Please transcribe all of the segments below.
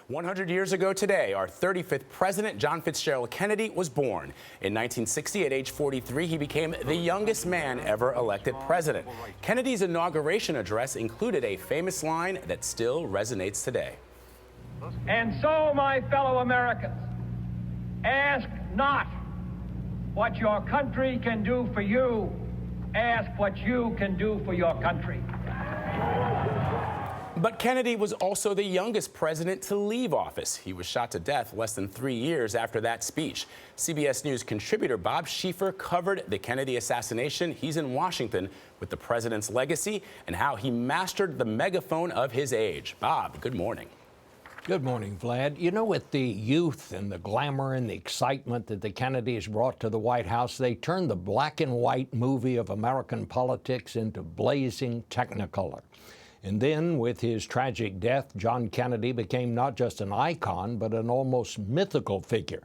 100 years ago today, our 35th president, John Fitzgerald Kennedy, was born. In 1960, at age 43, he became the youngest man ever elected president. Kennedy's inauguration address included a famous line that still resonates today. And so, my fellow Americans, ask not what your country can do for you, ask what you can do for your country. But Kennedy was also the youngest president to leave office. He was shot to death less than 3 years after that speech. CBS News contributor Bob Schieffer covered the Kennedy assassination. He's in Washington with the president's legacy and how he mastered the megaphone of his age. Bob, good morning. Good morning, Vlad. You know, with the youth and the glamour and the excitement that the Kennedys brought to the White House, they turned the black and white movie of American politics into blazing technicolor. And then, with his tragic death, John Kennedy became not just an icon, but an almost mythical figure.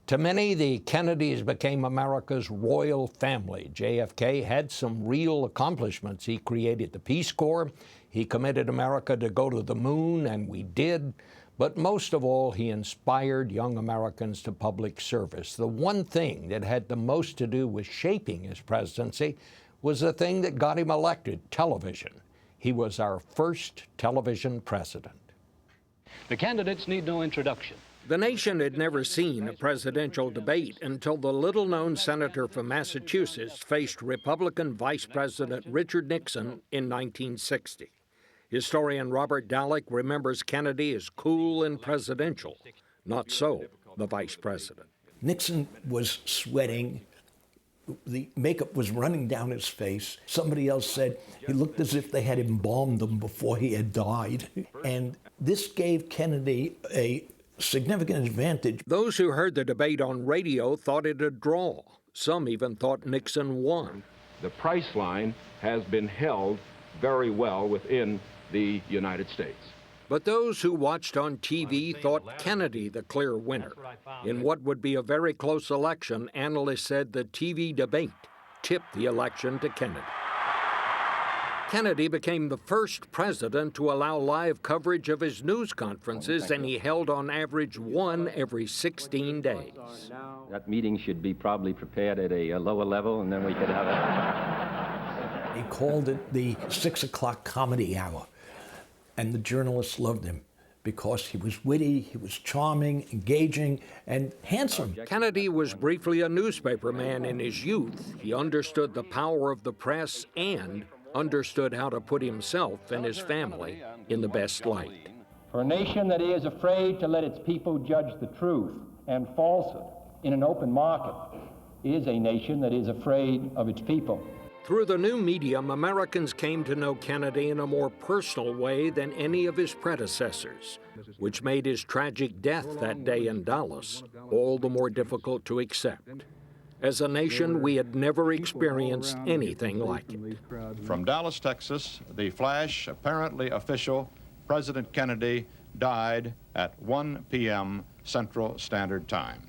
To many, the Kennedys became America's royal family. JFK had some real accomplishments. He created the Peace Corps. He committed America to go to the moon, and we did. But most of all, he inspired young Americans to public service. The one thing that had the most to do with shaping his presidency was the thing that got him elected: television. He was our first television president. The candidates need no introduction. The nation had never seen a presidential debate until the little-known senator from Massachusetts faced Republican Vice President Richard Nixon in 1960. Historian Robert Dallek remembers Kennedy as cool and presidential. Not so the vice president. Nixon was sweating. The makeup was running down his face. Somebody else said he looked as if they had embalmed him before he had died. And this gave Kennedy a significant advantage. Those who heard the debate on radio thought it a draw. Some even thought Nixon won. The price line has been held very well within the United States. But those who watched on TV thought Kennedy the clear winner. In what would be a very close election, analysts said the TV debate tipped the election to Kennedy. Kennedy became the first president to allow live coverage of his news conferences, and he held on average one every 16 days. That meeting should be probably prepared at a lower level, and then we could have it. He called it the 6 o'clock comedy hour. And the journalists loved him because he was witty, he was charming, engaging, and handsome. Kennedy was briefly a newspaper man in his youth. He understood the power of the press and understood how to put himself and his family in the best light. For a nation that is afraid to let its people judge the truth and falsehood in an open market is a nation that is afraid of its people. Through the new medium, Americans came to know Kennedy in a more personal way than any of his predecessors, which made his tragic death that day in Dallas all the more difficult to accept. As a nation, we had never experienced anything like it. From Dallas, Texas, the flash, apparently official, President Kennedy died at 1 p.m. Central Standard Time.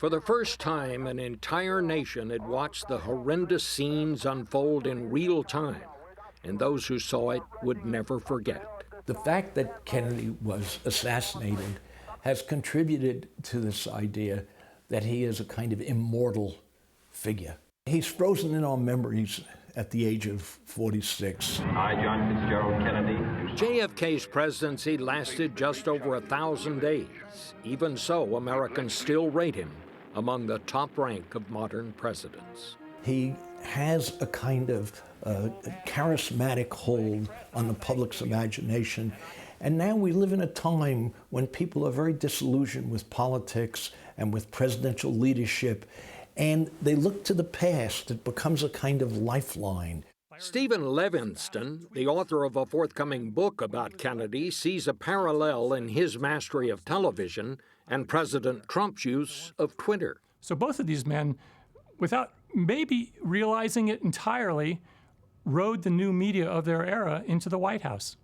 For the first time, an entire nation had watched the horrendous scenes unfold in real time, and those who saw it would never forget. The fact that Kennedy was assassinated has contributed to this idea that he is a kind of immortal figure. He's frozen in our memories at the age of 46. I, John Fitzgerald Kennedy. JFK's presidency lasted just over 1,000 days. Even so, Americans still rate him among the top rank of modern presidents. He has a kind of charismatic hold on the public's imagination. And now we live in a time when people are very disillusioned with politics and with presidential leadership, and they look to the past. It becomes a kind of lifeline. Stephen Levinston, the author of a forthcoming book about Kennedy, sees a parallel in his mastery of television and President Trump's use of Twitter. So both of these men, without maybe realizing it entirely, rode the new media of their era into the White House.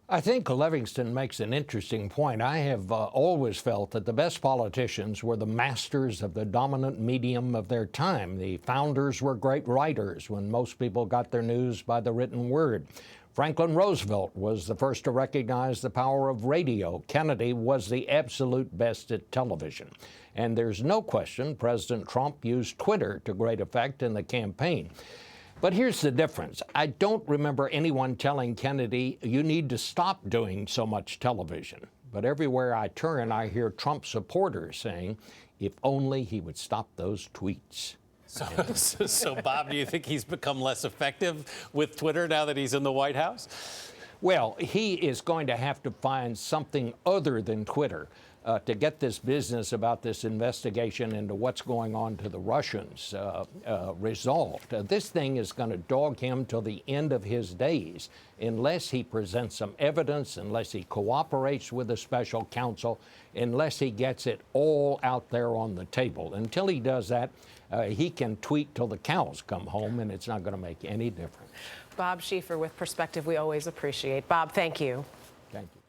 I think Livingston makes an interesting point. I have always felt that the best politicians were the masters of the dominant medium of their time. The founders were great writers when most people got their news by the written word. Franklin Roosevelt was the first to recognize the power of radio. Kennedy was the absolute best at television. And there's no question President Trump used Twitter to great effect in the campaign. But here's the difference. I don't remember anyone telling Kennedy, you need to stop doing so much television. But everywhere I turn, I hear Trump supporters saying, if only he would stop those tweets. So, Bob, do you think he's become less effective with Twitter now that he's in the White House? Well, he is going to have to find something other than Twitter to get this business about this investigation into what's going on to the Russians resolved. This thing is going to dog him till the end of his days unless he presents some evidence, unless he cooperates with the special counsel, unless he gets it all out there on the table. Until he does that, he can tweet till the cows come home, and it's not going to make any difference. Bob Schieffer with perspective we always appreciate. Bob, thank you. Thank you.